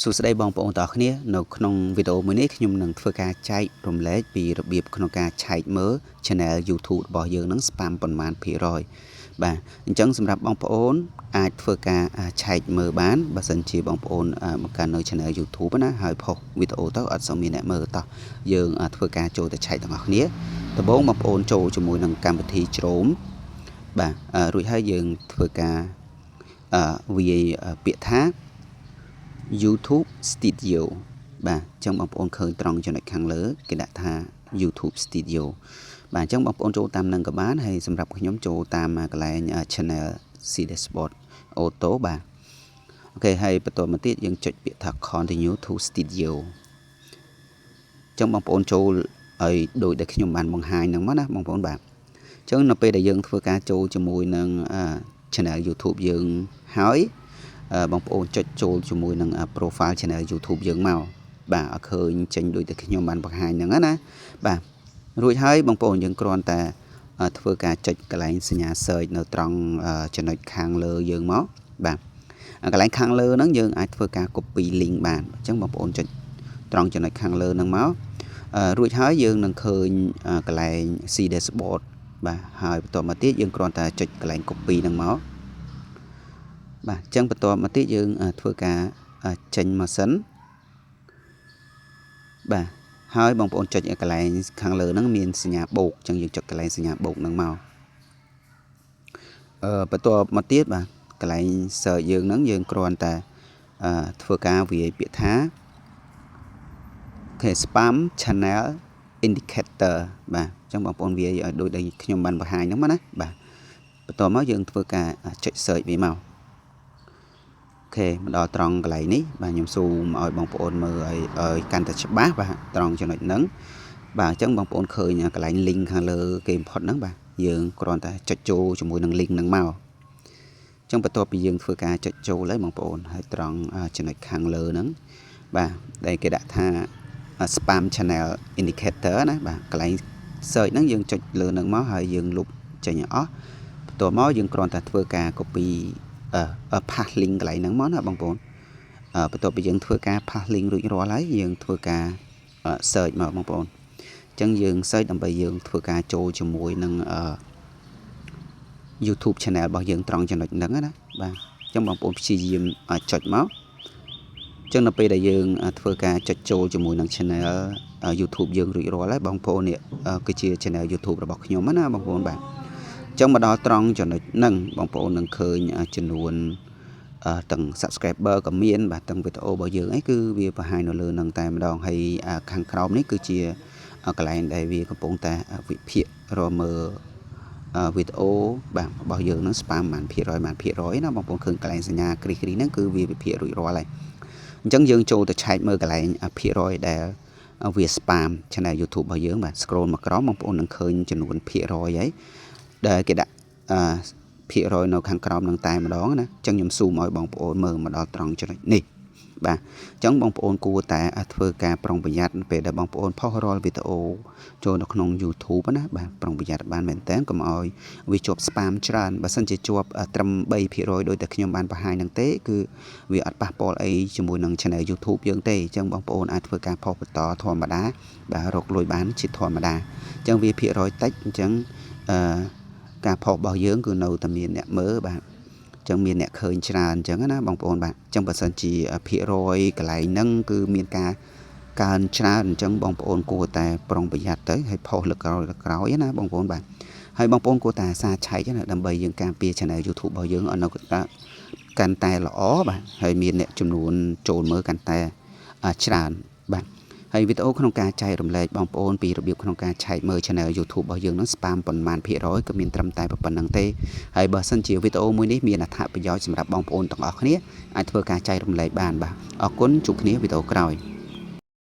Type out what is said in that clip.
សួស្តីបងប្អូនទាំងអស់គ្នានៅក្នុងវីដេអូមួយនេះខ្ញុំនឹងធ្វើការចែករំលែកពីរបៀបក្នុងការឆែកមើល Channel YouTube របស់យើងនឹង spam ប៉ុន្មានភាគរយបាទអញ្ចឹងសម្រាប់បងប្អូនអាចធ្វើការឆែកមើលបានបើសិនជាបងប្អូនបង្កើតនៅ Channel YouTube ណាហើយផុសវីដេអូទៅអត់សូវមានអ្នកមើលតោះយើងធ្វើការចូលទៅឆែកទាំងអស់គ្នាដំបូងបងប្អូនចូលជាមួយនឹងកម្មវិធី Chrome បាទរួចហើយយើងធ្វើការវាយពាក្យថា YouTube Studio បាទអញ្ចឹងបងប្អូនឃើញត្រង់ចំណុចខាងលើគេដាក់ថា YouTube Studio បាទអញ្ចឹងបងប្អូនចូលតាមនឹងក៏បានហើយសម្រាប់ខ្ញុំចូលតាមកន្លែង Channel CD Sport Auto បាទអូខេហើយបន្តមកទៀតយើងចុចពាក្យថា Continue to Studio អញ្ចឹងបងប្អូនចូលឲ្យដូចដែលខ្ញុំបានបង្ហាញហ្នឹងមកណាបងប្អូនបាទអញ្ចឹងនៅពេលដែលយើងធ្វើការចូលជាមួយនឹង Channel YouTube យើងហើយបងប្អូនចុចចូលជាមួយនឹង profile channel YouTube យើងមកបាទឲ្យឃើញចេញដូចតែខ្ញុំបានបង្ហាញហ្នឹងណាបាទរួចហើយបងប្អូនយើងគ្រាន់តែធ្វើការចុចកន្លែងសញ្ញា search នៅត្រង់ចំណុចខាងលើយើងមកបាទកន្លែងខាងលើហ្នឹងយើងអាចធ្វើការ copy link បានអញ្ចឹងបងប្អូនចុចត្រង់ចំណុចខាងលើហ្នឹងមករួចហើយយើងនឹងឃើញកន្លែង see dashboard បាទហើយបន្តមកទៀតយើងគ្រាន់តែចុចកន្លែង copy ហ្នឹងមកបាទអញ្ចឹងបន្តមកទៀតយើងធ្វើការចេញមកសិនបាទហើយបងប្អូនចុចកន្លែងខាងលើហ្នឹងមានសញ្ញាបូកអញ្ចឹងយើងចុចកន្លែងសញ្ញាបូកហ្នឹងមកបន្តមកទៀតបាទកន្លែង search យើងហ្នឹងយើងគ្រាន់តែធ្វើការវាយពាក្យថា spam channel indicator បាទអញ្ចឹងបងប្អូនវាយឲ្យដូចដែលខ្ញុំបានបង្ហាញហ្នឹងមកណាបាទបន្តមកយើងធ្វើការចុច search វាមកអូខេមកដល់ត្រង់កន្លែងនេះបាទខ្ញុំស៊ូមឲ្យបងប្អូនមើលឲ្យកាន់តែច្បាស់បាទត្រង់ចំណុចហ្នឹងបាទអញ្ចឹងបងប្អូនឃើញកន្លែង link ខាងលើគេ input ហ្នឹងបាទយើងគ្រាន់តែចុចចូលជាមួយនឹង link ហ្នឹងមកអញ្ចឹងបន្ទាប់ពីយើងធ្វើការចុចចូលហើយបងប្អូនហើយត្រង់ចំណុចខាងលើហ្នឹងបាទដែលគេដាក់ថា spam channel indicator ណាបាទកន្លែង search ហ្នឹងយើងចុចលើហ្នឹងមកហើយយើងលុបចេញឲ្យអស់បន្ទាប់មកយើងគ្រាន់តែធ្វើការ copy pass link កន្លែងហ្នឹងមកណាបងប្អូនបន្ទាប់ពីយើងធ្វើការ pass link រួចរាល់ហើយយើងធ្វើការ search មកបងប្អូនអញ្ចឹងយើង search ដើម្បីយើងធ្វើការចូលជាមួយនឹងYouTube channel របស់យើងត្រង់ចំណុចហ្នឹងណាបាទអញ្ចឹងបងប្អូនព្យាយាមចុចមកអញ្ចឹងនៅពេលដែលយើងធ្វើការចុចចូលជាមួយនឹង channel YouTube យើងរួចរាល់ហើយបងប្អូននេះគឺជា channel YouTube របស់ខ្ញុំណាបងប្អូនបាទអញ្ចឹងមកដល់ត្រង់ចំណុចហ្នឹងបងប្អូននឹងឃើញចំនួនទាំង subscriber ក៏មានបាទទាំងវីដេអូរបស់យើងអីគឺវាបង្ហាញនៅលើហ្នឹងតែម្ដងហើយខាងក្រោមនេះគឺជាកន្លែងដែលវាកំពុងតែវិភាគរមើលវីដេអូបាទរបស់យើងហ្នឹង spam ប៉ុន្មានភាគរយណាបងប្អូនឃើញកន្លែងសញ្ញាគ្រីហ្នឹងគឺវាវិភាគរួចរាល់ហើយអញ្ចឹងយើងចូលទៅឆែកមើលកន្លែងភាគរយដែលវា spam channel YouTube របស់យើងបាទ scroll មកក្រោមបងប្អូននឹងឃើញចំនួនភាគរយហើយដែលគេដាក់ភាគរយនៅខាងក្រោមនឹងតែម្ដងណាអញ្ចឹងខ្ញុំស៊ូមឲ្យបងប្អូនមើលមកដល់ត្រង់ចំណុចនេះបាទអញ្ចឹងបងប្អូនគួរតែធ្វើការប្រុងប្រយ័ត្នពេលដែលបងប្អូនផុសរាល់វីដេអូចូលនៅក្នុង YouTube ណាបាទប្រុងប្រយ័ត្នបានមែនតើកុំឲ្យវាជាប់ spam ច្រើនបើសិនជាជាប់ត្រឹម 3% ដោយតែខ្ញុំបានបង្ហាញហ្នឹងទេគឺវាអត់ប៉ះពាល់អីជាមួយនឹង channel YouTube យើងទេអញ្ចឹងបងប្អូនអាចធ្វើការផុសបន្តធម្មតាបាទរកលុយបានជាធម្មតាអញ្ចឹងវាភាគរយតិចអញ្ចឹងការផុសរបស់យើងគឺនៅតែមានអ្នកមើលបាទអញ្ចឹងមានអ្នកឃើញច្រើនអញ្ចឹងណាបងប្អូនបាទអញ្ចឹងបើសិនជាភាគរយកន្លែងហ្នឹងគឺមានការកើនច្រើនអញ្ចឹងបងប្អូនគួរតែប្រុងប្រយ័ត្នទៅហើយផុសលើក្រោយណាបងប្អូនបាទហើយបងប្អូនគួរតែអាសាឆែកណាដើម្បីយើងការពារ channel YouTube របស់យើងឲ្យនៅកាន់តែល្អបាទហើយមានអ្នកចំនួនចូលមើលកាន់តែច្រើនបាទហើយវីដេអូក្នុងការចែករំលែកបងប្អូនពីរបៀបក្នុងការឆែកមើល channel YouTube របស់យើងនឹង spam ប៉ុន្មានភាគរយក៏មានត្រឹមតែប៉ុណ្្នឹងទេហើយបើសិនជាវីដេអូមួយនេះមានអត្ថប្រយោជន៍សម្រាប់បងប្អូនទាំងអស់គ្នាអាចធ្វើការចែករំលែកបានបាទអរគុណជួបគ្នាវីដេអូក្រោយ